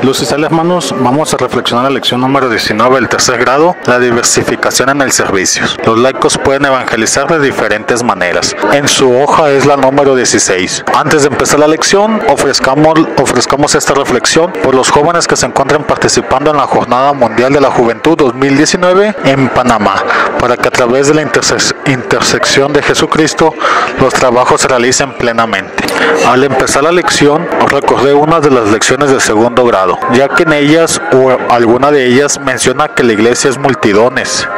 Luces hermanos, vamos a reflexionar la lección número 19 del tercer grado, la diversificación en el servicio. Los laicos pueden evangelizar de diferentes maneras. En su hoja es la número 16. Antes de empezar la lección, ofrezcamos esta reflexión por los jóvenes que se encuentran participando en la Jornada Mundial de la Juventud 2019 en Panamá, para que a través de la intersección de Jesucristo los trabajos se realicen plenamente. Al empezar la lección, recordé una de las lecciones de segundo grado, ya que en ellas o alguna de ellas menciona que la iglesia es multidones,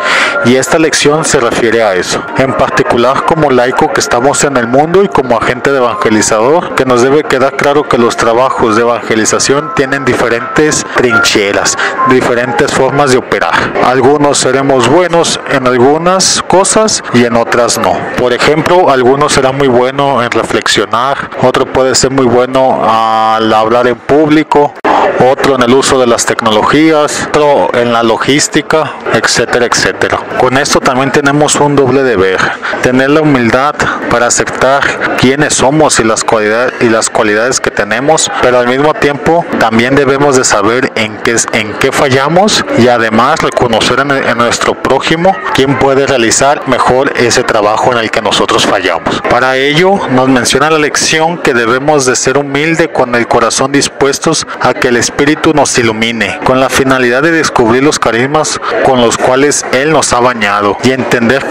y esta lección se refiere a eso. En particular, como laico que estamos en el mundo y como agente de evangelizador, que nos debe quedar claro que los trabajos de evangelización tienen diferentes trincheras, diferentes formas de operar. Algunos seremos buenos en algunas cosas y en otras no. Por ejemplo, algunos serán muy buenos en reflexionar, otro puede ser muy bueno al hablar en público, otro en el uso de las tecnologías, otro en la logística, etcétera, etcétera. Con esto también tenemos un doble deber: tener la humildad para aceptar quiénes somos y las cualidades que tenemos, pero al mismo tiempo también debemos de saber en qué fallamos, y además reconocer en nuestro prójimo quién puede realizar mejor ese trabajo en el que nosotros fallamos. Para ello nos menciona la lección que debemos de ser humildes, con el corazón dispuestos a que el Espíritu nos ilumine, con la finalidad de descubrir los carismas con los cuales Él nos ha bañado, y entender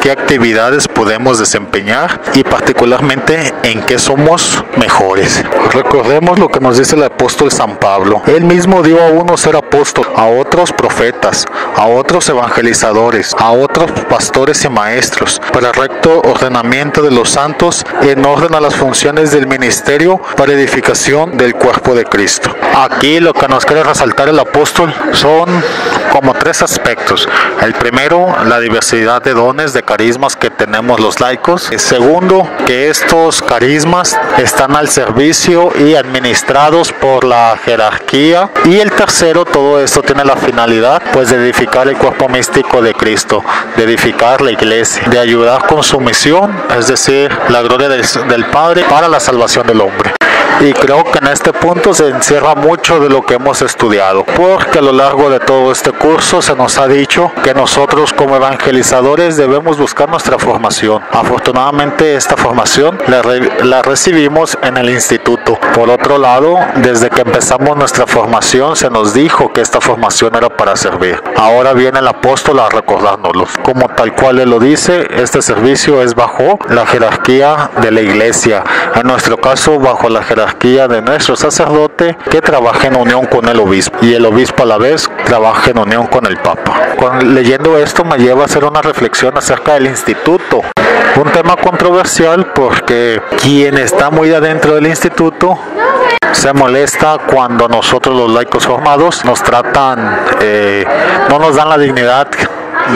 qué actividades podemos desempeñar y particularmente en qué somos mejores. Recordemos lo que nos dice el apóstol San Pablo. Él mismo dio a unos ser apóstoles, a otros profetas, a otros evangelizadores, a otros pastores y maestros, para el recto ordenamiento de los santos, en orden a las funciones del ministerio para edificación del cuerpo de Cristo. Aquí lo que nos quiere resaltar el apóstol son como tres aspectos. El primero, la diversidad de dones, de carismas que tenemos los laicos. El segundo, que estos carismas están al servicio y administrados por la jerarquía. Y el tercero, todo esto tiene la finalidad pues de edificar el cuerpo místico de Cristo, de edificar la iglesia, de ayudar con su misión, es decir, la gloria del Padre para la salvación del hombre. Y creo que en este punto se encierra mucho de lo que hemos estudiado, porque a lo largo de todo este curso se nos ha dicho que nosotros como evangelizadores debemos buscar nuestra formación. Afortunadamente esta formación la recibimos en el instituto. Por otro lado, desde que empezamos nuestra formación se nos dijo que esta formación era para servir. Ahora viene el apóstol a recordárnoslo. Como tal cual él lo dice, este servicio es bajo la jerarquía de la iglesia, en nuestro caso bajo la jerarquía de nuestro sacerdote, que trabaja en unión con el obispo, y el obispo a la vez trabaja en unión con el papa. Leyendo esto me lleva a hacer una reflexión acerca del instituto, un tema controversial porque quien está muy adentro del instituto se molesta cuando nosotros los laicos formados nos tratan, no nos dan la dignidad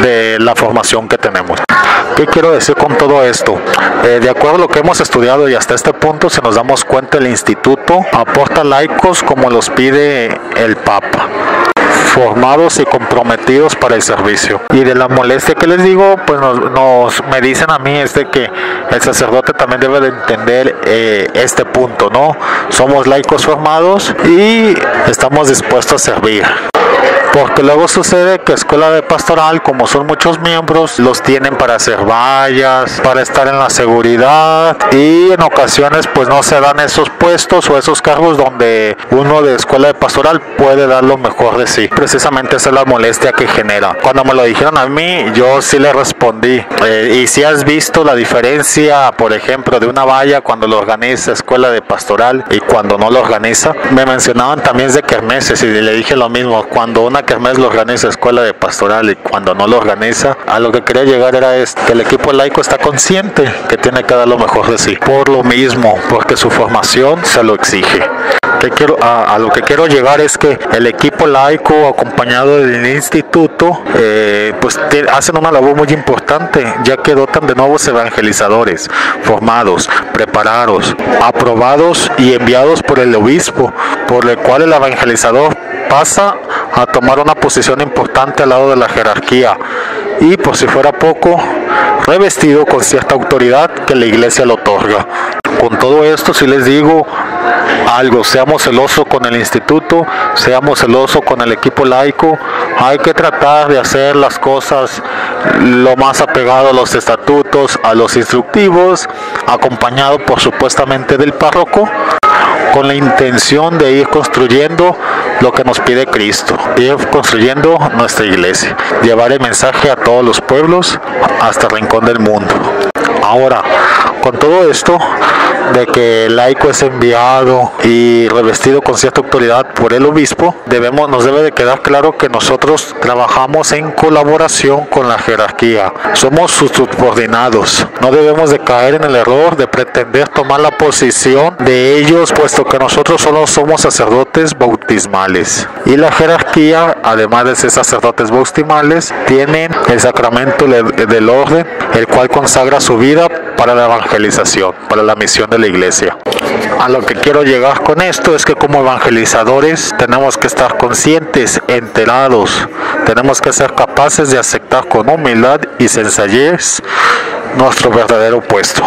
de la formación que tenemos. ¿Qué quiero decir con todo esto? De acuerdo a lo que hemos estudiado y hasta este punto, si nos damos cuenta, el instituto aporta laicos como los pide el Papa, formados y comprometidos para el servicio. Y de la molestia que les digo, pues me dicen a mí es de que el sacerdote también debe de entender este punto, ¿no? Somos laicos formados y estamos dispuestos a servir. Porque luego sucede que escuela de pastoral, como son muchos miembros, los tienen para hacer vallas, para estar en la seguridad, y en ocasiones pues no se dan esos puestos o esos cargos donde uno de escuela de pastoral puede dar lo mejor de sí. Precisamente esa es la molestia que genera. Cuando me lo dijeron a mí, yo sí le respondí. Y si has visto la diferencia, por ejemplo, de una valla cuando lo organiza escuela de pastoral y cuando no lo organiza. Me mencionaban también de kermeses y le dije lo mismo. Cuando una kermés lo organiza escuela de pastoral y cuando no lo organiza, a lo que quería llegar era que el equipo laico está consciente que tiene que dar lo mejor de sí, por lo mismo, porque su formación se lo exige. A lo que quiero llegar es que el equipo laico, acompañado del instituto, pues hacen una labor muy importante, ya que dotan de nuevos evangelizadores formados, preparados, aprobados y enviados por el obispo, por el cual el evangelizador pasa a tomar una posición importante al lado de la jerarquía y, por si fuera poco, revestido con cierta autoridad que la iglesia le otorga. Con todo esto, si les digo, algo, seamos celosos con el instituto, seamos celosos con el equipo laico. Hay que tratar de hacer las cosas lo más apegado a los estatutos, a los instructivos, acompañado por supuestamente del párroco, con la intención de ir construyendo lo que nos pide Cristo, ir construyendo nuestra iglesia, llevar el mensaje a todos los pueblos hasta el rincón del mundo. Ahora, con todo esto de que el laico es enviado y revestido con cierta autoridad por el obispo, nos debe de quedar claro que nosotros trabajamos en colaboración con la jerarquía, somos sus subordinados, no debemos de caer en el error de pretender tomar la posición de ellos, puesto que nosotros solo somos sacerdotes bautismales y la jerarquía, además de ser sacerdotes bautismales, tienen el sacramento del orden, el cual consagra su vida para la evangelización, para la misión de la iglesia. A lo que quiero llegar con esto es que como evangelizadores tenemos que estar conscientes, enterados, tenemos que ser capaces de aceptar con humildad y sencillez nuestro verdadero puesto.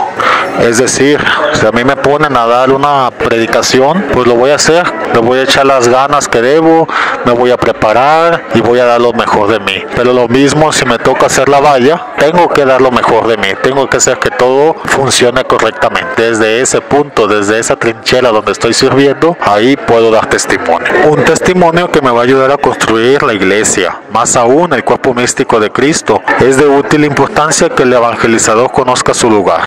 Es decir, si a mí me ponen a dar una predicación, pues lo voy a hacer, le voy a echar las ganas que debo, me voy a preparar y voy a dar lo mejor de mí. Pero lo mismo si me toca hacer la valla, tengo que dar lo mejor de mí, tengo que hacer que todo funcione correctamente. Desde ese punto, desde esa trinchera donde estoy sirviendo, ahí puedo dar testimonio. Un testimonio que me va a ayudar a construir la iglesia, más aún el cuerpo místico de Cristo. Es de útil importancia que el evangelizador conozca su lugar.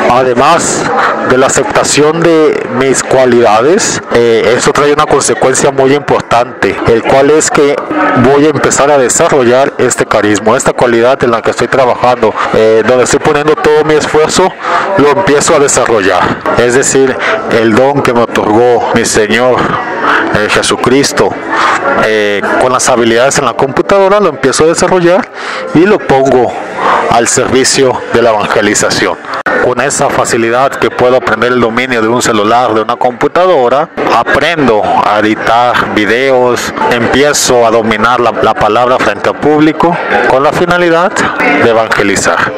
Además de la aceptación de mis cualidades, eso trae una consecuencia muy importante, el cual es que voy a empezar a desarrollar este carisma, esta cualidad en la que estoy trabajando, donde estoy poniendo todo mi esfuerzo, lo empiezo a desarrollar. Es decir, el don que me otorgó mi Señor Jesucristo, con las habilidades en la computadora, lo empiezo a desarrollar y lo pongo al servicio de la evangelización. Con esa facilidad que puedo aprender el dominio de un celular, de una computadora, aprendo a editar videos, empiezo a dominar la palabra frente al público con la finalidad de evangelizar.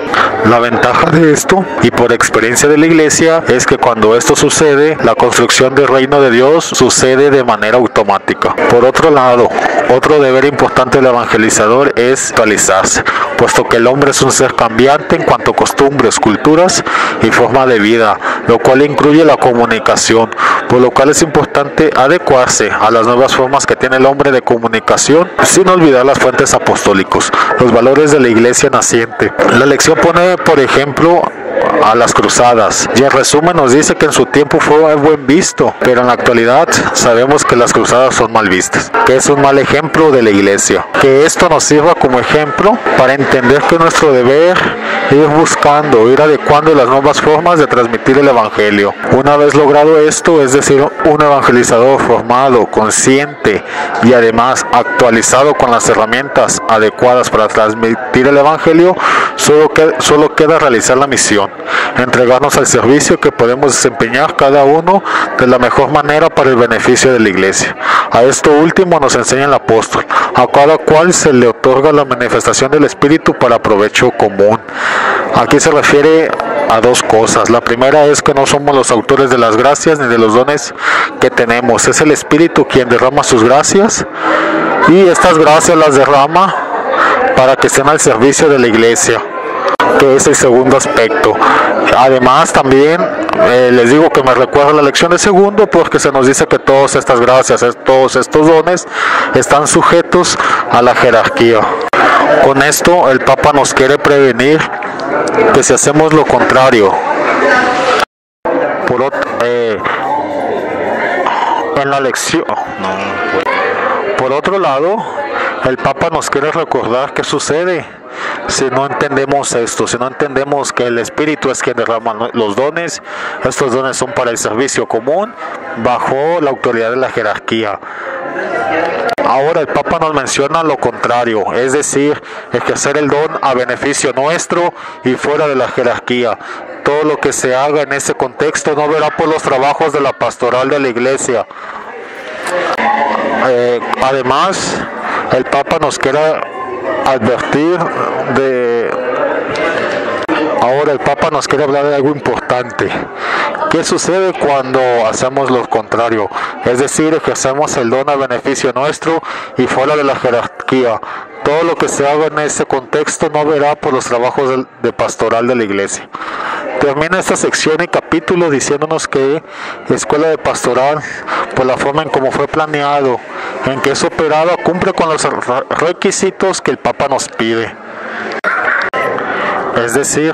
La ventaja de esto, y por experiencia de la iglesia, es que cuando esto sucede, la construcción del reino de Dios sucede de manera automática. Por otro lado, otro deber importante del evangelizador es actualizarse, puesto que el hombre es un ser cambiante en cuanto a costumbres, culturas y forma de vida, lo cual incluye la comunicación, por lo cual es importante adecuarse a las nuevas formas que tiene el hombre de comunicación, sin olvidar las fuentes apostólicos, los valores de la iglesia naciente. La lección pone, por ejemplo, a las cruzadas, y en resumen nos dice que en su tiempo fue buen visto, pero en la actualidad sabemos que las cruzadas son mal vistas, que es un mal ejemplo de la iglesia. Que esto nos sirva como ejemplo para entender que nuestro deber es ir buscando, ir adecuando las nuevas formas de transmitir el evangelio. Una vez logrado esto, es decir, un evangelizador formado, consciente y además actualizado con las herramientas adecuadas para transmitir el evangelio, solo queda realizar la misión, entregarnos al servicio que podemos desempeñar cada uno de la mejor manera para el beneficio de la iglesia. A esto último nos enseña el apóstol: a cada cual se le otorga la manifestación del Espíritu para provecho común. Aquí se refiere a dos cosas. La primera es que no somos los autores de las gracias ni de los dones que tenemos, es el Espíritu quien derrama sus gracias, y estas gracias las derrama para que estén al servicio de la iglesia, que es el segundo aspecto. Además también les digo que me recuerda la lección de segundo, porque se nos dice que todas estas gracias, todos estos dones están sujetos a la jerarquía. Con esto el Papa nos quiere prevenir que si hacemos lo contrario, en la lección, por otro lado, el Papa nos quiere recordar qué sucede si no entendemos esto, si no entendemos que el Espíritu es quien derrama los dones. Estos dones son para el servicio común, bajo la autoridad de la jerarquía. Ahora el Papa nos menciona lo contrario, es decir, ejercer el don a beneficio nuestro y fuera de la jerarquía. Todo lo que se haga en ese contexto no verá por los trabajos de la pastoral de la iglesia. Además, el Papa nos quiere advertir Ahora el Papa nos quiere hablar de algo importante. ¿Qué sucede cuando hacemos lo contrario? Es decir, ejercemos el don a beneficio nuestro y fuera de la jerarquía. Todo lo que se haga en ese contexto no verá por los trabajos de pastoral de la Iglesia. Termina esta sección y capítulo diciéndonos que Escuela de Pastoral, por la forma en cómo fue planeado, en que es operada, cumple con los requisitos que el Papa nos pide. Es decir,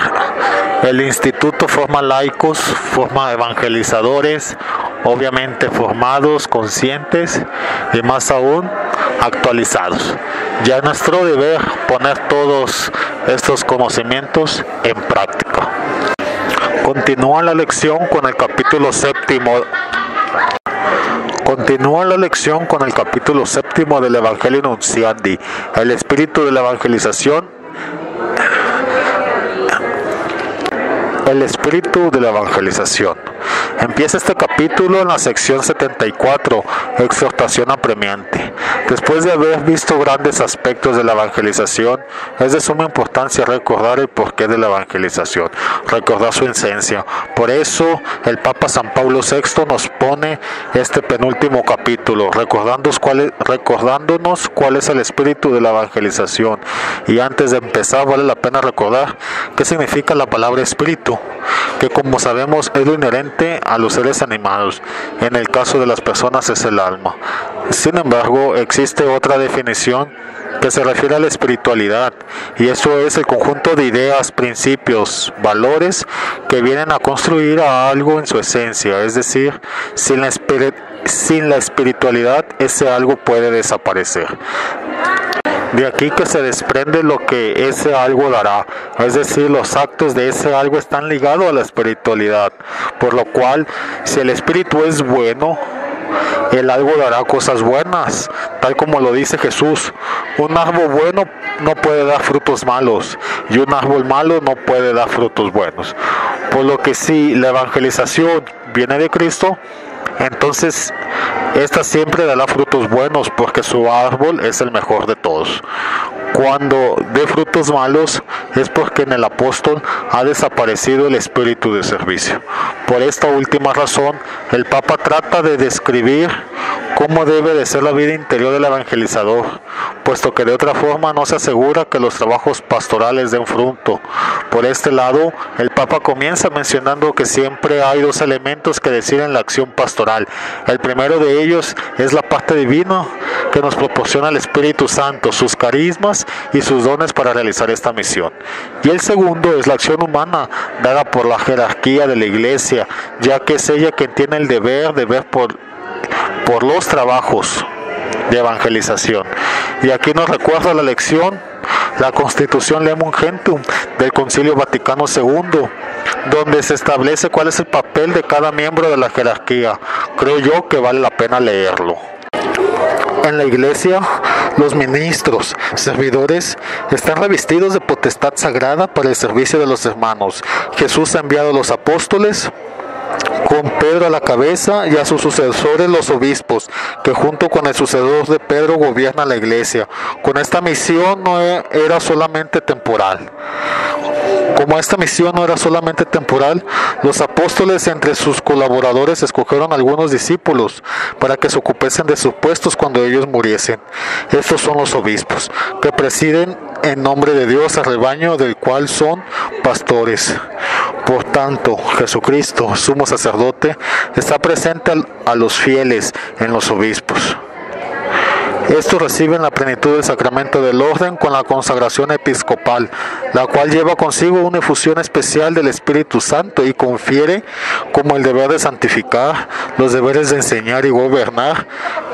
el instituto forma laicos, forma evangelizadores, obviamente formados, conscientes y más aún actualizados. Ya es nuestro deber poner todos estos conocimientos en práctica. Continúa la lección con el capítulo séptimo. Continúa la lección con el capítulo séptimo del Evangelio Nunciandi, el espíritu de la evangelización. El espíritu de la evangelización. Empieza este capítulo en la sección 74, exhortación apremiante. Después de haber visto grandes aspectos de la evangelización, es de suma importancia recordar el porqué de la evangelización, recordar su esencia. Por eso el Papa San Pablo VI nos pone este penúltimo capítulo, recordándonos cuál es el espíritu de la evangelización. Y antes de empezar, vale la pena recordar qué significa la palabra espíritu, que como sabemos es lo inherente a los seres animados. En el caso de las personas es el alma. Sin embargo, existe otra definición que se refiere a la espiritualidad, y eso es el conjunto de ideas, principios, valores que vienen a construir a algo en su esencia. Es decir, sin la espiritualidad ese algo puede desaparecer. De aquí que se desprende lo que ese algo dará, es decir, los actos de ese algo están ligados a la espiritualidad, por lo cual, si el espíritu es bueno, el algo dará cosas buenas, tal como lo dice Jesús. Un árbol bueno no puede dar frutos malos, y un árbol malo no puede dar frutos buenos. Por lo que si la evangelización viene de Cristo, entonces esta siempre dará frutos buenos, porque su árbol es el mejor de todos. Cuando dé frutos malos es porque en el apóstol ha desaparecido el espíritu de servicio. Por esta última razón, el Papa trata de describir cómo debe de ser la vida interior del evangelizador, puesto que de otra forma no se asegura que los trabajos pastorales den fruto. Por este lado, el Papa comienza mencionando que siempre hay dos elementos que deciden la acción pastoral. El primero de ellos es la parte divina que nos proporciona el Espíritu Santo, sus carismas y sus dones para realizar esta misión. Y el segundo es la acción humana dada por la jerarquía de la Iglesia, ya que es ella quien tiene el deber de ver por los trabajos de evangelización. Y aquí nos recuerda la lección, la Constitución Lemum Gentium del Concilio Vaticano II, donde se establece cuál es el papel de cada miembro de la jerarquía. Creo yo que vale la pena leerlo. En la Iglesia, los ministros, servidores, están revestidos de potestad sagrada para el servicio de los hermanos. Jesús ha enviado a los apóstoles, con Pedro a la cabeza, y a sus sucesores los obispos, que junto con el sucesor de Pedro gobiernan la Iglesia. Con esta misión no era solamente temporal. Como esta misión no era solamente temporal, los apóstoles entre sus colaboradores escogieron algunos discípulos para que se ocupasen de sus puestos cuando ellos muriesen. Estos son los obispos, que presiden en nombre de Dios al rebaño del cual son pastores. Por tanto, Jesucristo, sumo sacerdote, está presente a los fieles en los obispos. Estos reciben la plenitud del sacramento del orden con la consagración episcopal, la cual lleva consigo una efusión especial del Espíritu Santo y confiere como el deber de santificar, los deberes de enseñar y gobernar,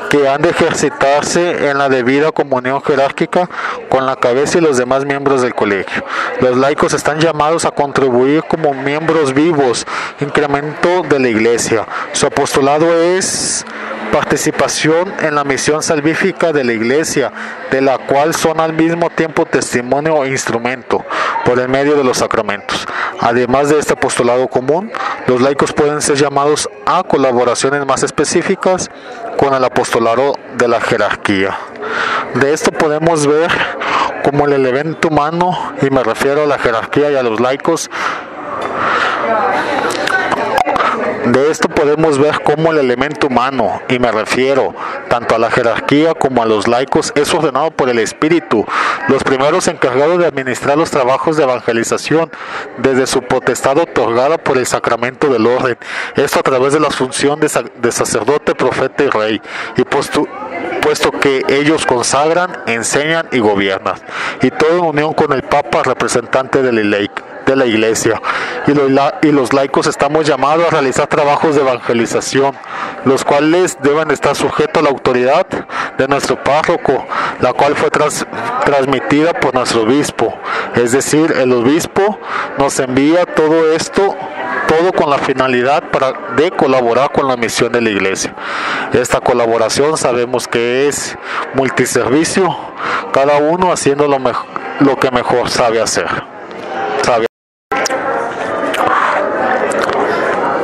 que han de ejercitarse en la debida comunión jerárquica con la cabeza y los demás miembros del colegio. Los laicos están llamados a contribuir como miembros vivos, incremento de la Iglesia. Su apostolado es participación en la misión salvífica de la Iglesia, de la cual son al mismo tiempo testimonio e instrumento por el medio de los sacramentos. Además de este apostolado común, los laicos pueden ser llamados a colaboraciones más específicas con el apostolado de la jerarquía. De esto podemos ver como el elemento humano, y me refiero a la jerarquía y a los laicos. De esto podemos ver cómo el elemento humano, y me refiero tanto a la jerarquía como a los laicos, es ordenado por el Espíritu, los primeros encargados de administrar los trabajos de evangelización, desde su potestad otorgada por el sacramento del orden, esto a través de la función de sacerdote, profeta y rey, y puesto que ellos consagran, enseñan y gobiernan, y todo en unión con el Papa, representante de la Iglesia, y los laicos estamos llamados a realizar trabajos de evangelización, los cuales deben estar sujetos a la autoridad de nuestro párroco, la cual fue transmitida por nuestro obispo. Es decir, el obispo nos envía todo esto, todo con la finalidad de colaborar con la misión de la Iglesia. Esta colaboración sabemos que es multiservicio, cada uno haciendo lo que mejor sabe hacer.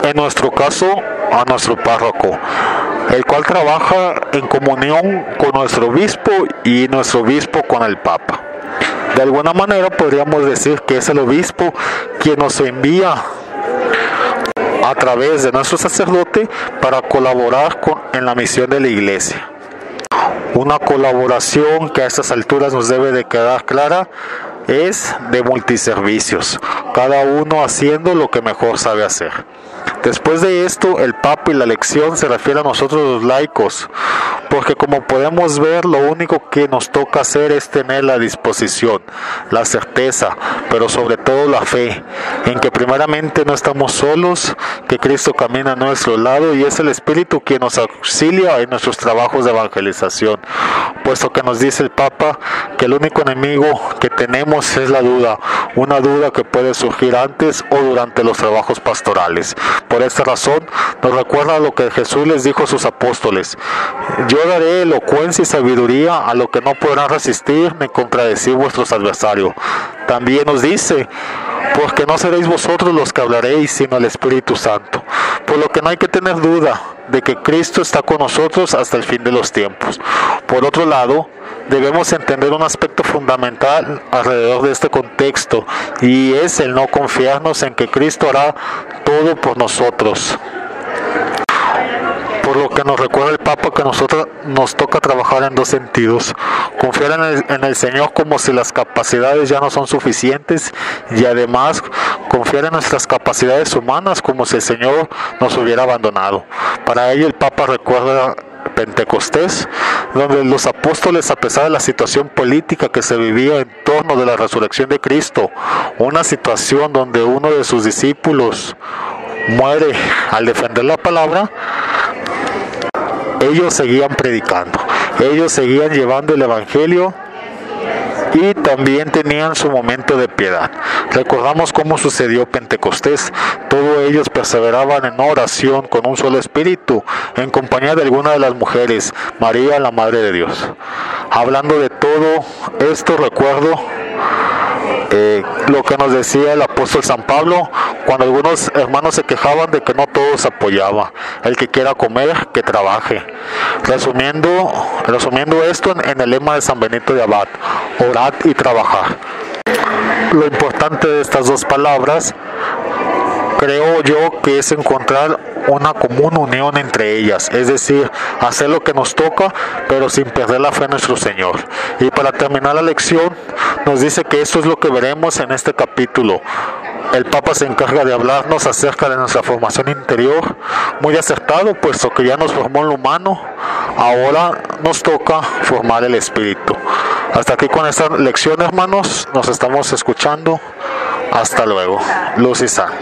En nuestro caso, a nuestro párroco, el cual trabaja en comunión con nuestro obispo y nuestro obispo con el Papa. De alguna manera podríamos decir que es el obispo quien nos envía a través de nuestro sacerdote para colaborar en la misión de la Iglesia. Una colaboración que a estas alturas nos debe de quedar clara es de multiservicios, cada uno haciendo lo que mejor sabe hacer. Después de esto, el Papa y la elección se refiere a nosotros los laicos, porque como podemos ver, lo único que nos toca hacer es tener la disposición, la certeza, pero sobre todo la fe, en que primeramente no estamos solos, que Cristo camina a nuestro lado y es el Espíritu quien nos auxilia en nuestros trabajos de evangelización, puesto que nos dice el Papa que el único enemigo que tenemos es la duda, una duda que puede surgir antes o durante los trabajos pastorales. Por esta razón, nos recuerda lo que Jesús les dijo a sus apóstoles: yo daré elocuencia y sabiduría a lo que no podrán resistir ni contradecir vuestros adversarios. También nos dice: porque no seréis vosotros los que hablaréis, sino el Espíritu Santo. Por lo que no hay que tener duda de que Cristo está con nosotros hasta el fin de los tiempos. Por otro lado, debemos entender un aspecto fundamental alrededor de este contexto, y es el no confiarnos en que Cristo hará todo por nosotros. Por lo que nos recuerda el Papa que nosotros nos toca trabajar en dos sentidos: confiar en el Señor como si las capacidades ya no son suficientes, y además confiar en nuestras capacidades humanas como si el Señor nos hubiera abandonado. Para ello el Papa recuerda Pentecostés, donde los apóstoles, a pesar de la situación política que se vivía en torno de la resurrección de Cristo, una situación donde uno de sus discípulos muere al defender la palabra, ellos seguían predicando, ellos seguían llevando el Evangelio y también tenían su momento de piedad. Recordamos cómo sucedió Pentecostés. Todos ellos perseveraban en oración con un solo espíritu, en compañía de alguna de las mujeres, María, la Madre de Dios. Hablando de todo esto, recuerdo lo que nos decía el apóstol San Pablo, cuando algunos hermanos se quejaban de que no todos apoyaban: el que quiera comer, que trabaje. Resumiendo esto en el lema de San Benito de Abad: orad y trabajad. Lo importante de estas dos palabras, creo yo, que es encontrar una común unión entre ellas, es decir, hacer lo que nos toca, pero sin perder la fe en nuestro Señor. Y para terminar la lección, nos dice que esto es lo que veremos en este capítulo. El Papa se encarga de hablarnos acerca de nuestra formación interior, muy acertado, puesto que ya nos formó en lo humano, ahora nos toca formar el espíritu. Hasta aquí con esta lección, hermanos, nos estamos escuchando. Hasta luego. Luz y sal.